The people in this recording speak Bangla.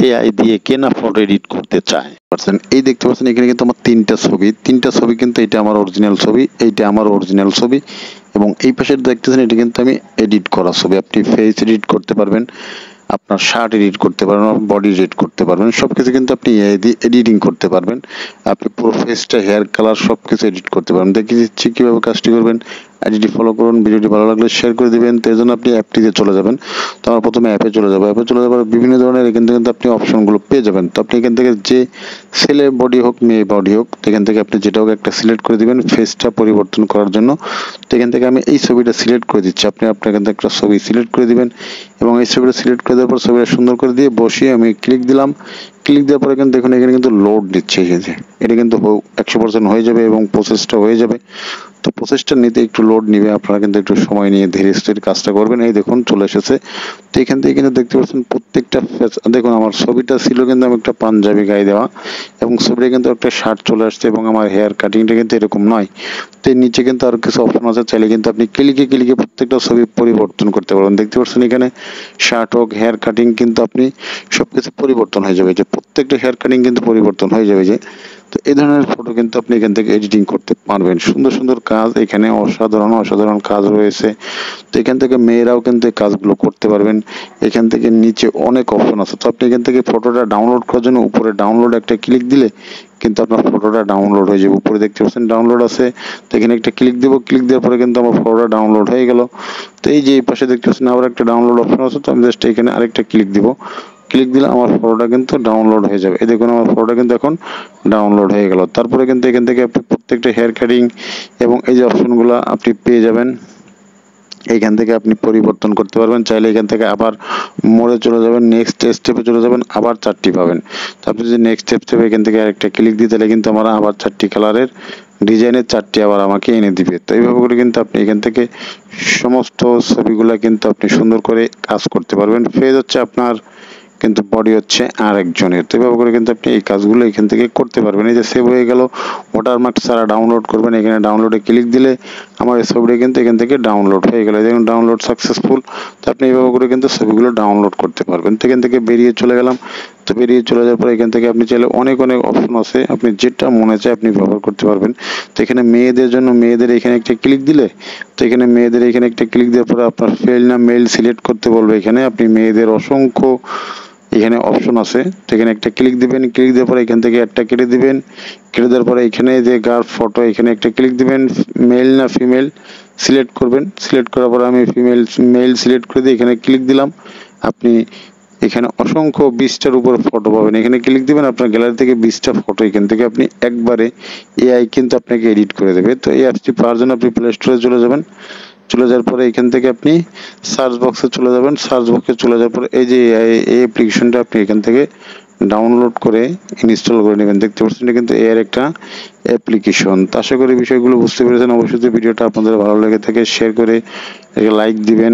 এআই দিয়ে কেনা ফটো এডিট করতে চায় পারছেন। এই দেখতে পাচ্ছেন এখানে কিন্তু আমার তিনটা ছবি কিন্তু এটা আমার অরিজিনাল ছবি, এইটা আমার অরিজিনাল ছবি, এবং এই পাশে দেখতেছেন এটা কিন্তু আমি এডিট করা ছবি। আপনি ফেস এডিট করতে পারবেন, আপনার শার্ট এডিট করতে পারবেন, বডি এডিট করতে পারবেন, সবকিছু কিন্তু আপনি এআই দিয়ে এডিটিং করতে পারবেন। আপনি পুরো ফেসটা, হেয়ার কালার সবকিছু এডিট করতে পারবেন। দেখিয়ে দিচ্ছি কিভাবে কাজটি করবেন। আইডিটি ফলো করুন, ভিডিওটি ভালো লাগলে শেয়ার করে দিবেন। তো এই জন্য আপনি অ্যাপটিতে চলে যাবেন। তো আমরা প্রথমে অ্যাপে চলে যাবো। অ্যাপে চলে যাবার বিভিন্ন ধরনের এখান থেকে কিন্তু আপনি অপশনগুলো পেয়ে যাবেন। তো আপনি এখান থেকে যে ছেলে বডি হোক মেয়ে বডি হোক, এখান থেকে আপনি যেটা হোক একটা সিলেক্ট করে দিবেন ফেসটা পরিবর্তন করার জন্য। তো এখান থেকে আমি এই ছবিটা সিলেক্ট করে দিচ্ছি। আপনি আপনার এখান থেকে একটা ছবি সিলেক্ট করে দিবেন এবং এই ছবিটা সিলেক্ট করে দেওয়ার পর ছবিটা সুন্দর করে দিয়ে বসিয়ে আমি ক্লিক দিলাম। ক্লিক দেওয়ার পরে কিন্তু দেখুন এখানে কিন্তু লোড দিচ্ছে। এটা কিন্তু 100% হয়ে যাবে এবং প্রসেসটা হয়ে যাবে। তো প্রসেসটা নিতে একটু লোড নিবে, আপনারা কিন্তু একটু সময় নিয়ে ধীরে স্থিরে কাজটা করবেন। এই দেখুন চলে এসেছে। তো এখান থেকে কিন্তু দেখতে পাচ্ছেন প্রত্যেকটা দেখুন আমার ছবিটা ছিল কিন্তু আমি একটা পাঞ্জাবি গায়ে দেওয়া, এবং ছবিটা কিন্তু একটা শার্ট চলে আসছে, এবং আমার হেয়ার কাটিংটা কিন্তু এরকম নয়। তো এর নিচে কিন্তু আরো কিছু অপশন আছে, চাইলে কিন্তু আপনি ক্লিকে ক্লিকে প্রত্যেকটা ছবি পরিবর্তন করতে পারবেন। দেখতে পাচ্ছেন এখানে শার্ট হোক, হেয়ার কাটিং কিন্তু আপনি সবকিছু পরিবর্তন হয়ে যাবে, যে প্রত্যেকটা হেয়ার কাটিং কিন্তু পরিবর্তন হয়ে যাবে। যে তো এই ধরনের ফটো কিন্তু আপনি এখান থেকে এডিটিং করতে পারবেন। সুন্দর সুন্দর কাজ এখানে, অসাধারণ কাজ রয়েছে। তো এখান থেকে মেয়েরাও কিন্তু এই কাজগুলো করতে পারবেন। এখান থেকে নিচে অনেক অপশন আছে। তো আপনি এখান থেকে ফটোটা ডাউনলোড করার জন্য উপরে ডাউনলোড একটা ক্লিক দিলে কিন্তু আপনার ফটোটা ডাউনলোড হয়ে যাবে। উপরে দেখতে পাচ্ছেন ডাউনলোড আছে, তো এখানে একটা ক্লিক দেবো। ক্লিক দেওয়ার পরে কিন্তু আমার ফটোটা ডাউনলোড হয়ে গেল। তো এই যে এই পাশে দেখতে পাচ্ছেন আবার একটা ডাউনলোড অপশন আছে, তো আমি জাস্ট এখানে আরেকটা ক্লিক দিব। ক্লিক দিলে আমার ফটোটা কিন্তু ডাউনলোড হয়ে যাবে। এই দেখুন আমার ফটোটা কিন্তু এখন ডাউনলোড হয়ে গেল। তারপরে কিন্তু এখান থেকে আপনি প্রত্যেকটা হেয়ার কাটিং এবং এই যে অপশনগুলো আপনি পেয়ে যাবেন। এইখান থেকে আপনি পরিবর্তন করতে পারবেন। চাইলে এখান থেকে আবার মোড়ে চলে যাবেন, নেক্সট স্টেপে চলে যাবেন, আবার 4টি পাবেন। তো আপনি যদি নেক্সট স্টেপে এখান থেকে আরেকটা ক্লিক দিতে তাহলে কিন্তু আমার আবার 4টি কালারের ডিজাইনের 4টি আবার আমাকে এনে দিবে। তো এইভাবে করে কিন্তু আপনি এখান থেকে সমস্ত ছবিগুলা কিন্তু আপনি সুন্দর করে কাজ করতে পারবেন। ফেজ হচ্ছে আপনার, কিন্তু বডি হচ্ছে আরেকজনের। তো এভাবে করে কিন্তু আপনি এই কাজগুলো এখান থেকে করতে পারবেন। এই যে সেভ হয়ে গেল, ওয়াটারমার্ক ছাড়া ডাউনলোড করবেন, এখানে ডাউনলোডে ক্লিক দিলে আমার এই ছবিটা কিন্তু এখান থেকে ডাউনলোড হয়ে গেল। দেখুন ডাউনলোড সাকসেসফুল। তো আপনি এইভাবে করে কিন্তু ছবিগুলো ডাউনলোড করতে পারবেন। তো এখান থেকে বেরিয়ে চলে গেলাম। তো বেরিয়ে চলে যাওয়ার পরে এখান থেকে আপনি চাইলে অনেক অপশন আছে, আপনি যেটা মনে চায় আপনি ব্যবহার করতে পারবেন। তো এখানে মেয়েদের জন্য মেয়েদের এখানে একটা ক্লিক দিলে, তো এখানে মেয়েদের এখানে একটা ক্লিক দেওয়ার পরে আপনার ফেল না মেল সিলেক্ট করতে বলবে। এখানে আপনি মেয়েদের অসংখ্য এখানে অপশন আছে, তো এখানে একটা ক্লিক দিবেন। ক্লিক দেওয়ার পরে এখান থেকে একটা কেটে দিবেন। কেটে দেওয়ার পরে এখানে যে গার্ল ফটো এখানে একটা ক্লিক দিবেন। মেল না ফিমেল সিলেক্ট করবেন। সিলেক্ট করার পরে আমি মেল সিলেক্ট করে দিয়ে এখানে ক্লিক দিলাম। আপনি এখানে অসংখ্য 20টার উপর ফটো পাবেন। এখানে ক্লিক দিবেন, আপনার গ্যালারি থেকে 20টা ফটো এখান থেকে আপনি একবারে এআই কিন্তু আপনাকে এডিট করে দেবে। তো এই অ্যাপটি পাওয়ার জন্য আপনি প্লে স্টোরে চলে যাবেন। চলে যাওয়ার পরে এখান থেকে আপনি সার্চ বক্সে চলে যাবেন। সার্চ বক্সে চলে যাওয়ার পরে এই যে এই অ্যাপ্লিকেশনটা আপনি এখান থেকে ডাউনলোড করে ইনস্টল করে নেবেন। দেখতে পাচ্ছেন এটা কিন্তু এর একটা অ্যাপ্লিকেশন। তো আশা করি বিষয়গুলো বুঝতে পেরেছেন। অবশ্যই ভিডিওটা আপনাদের ভালো লেগে থাকে শেয়ার করে লাইক দিবেন।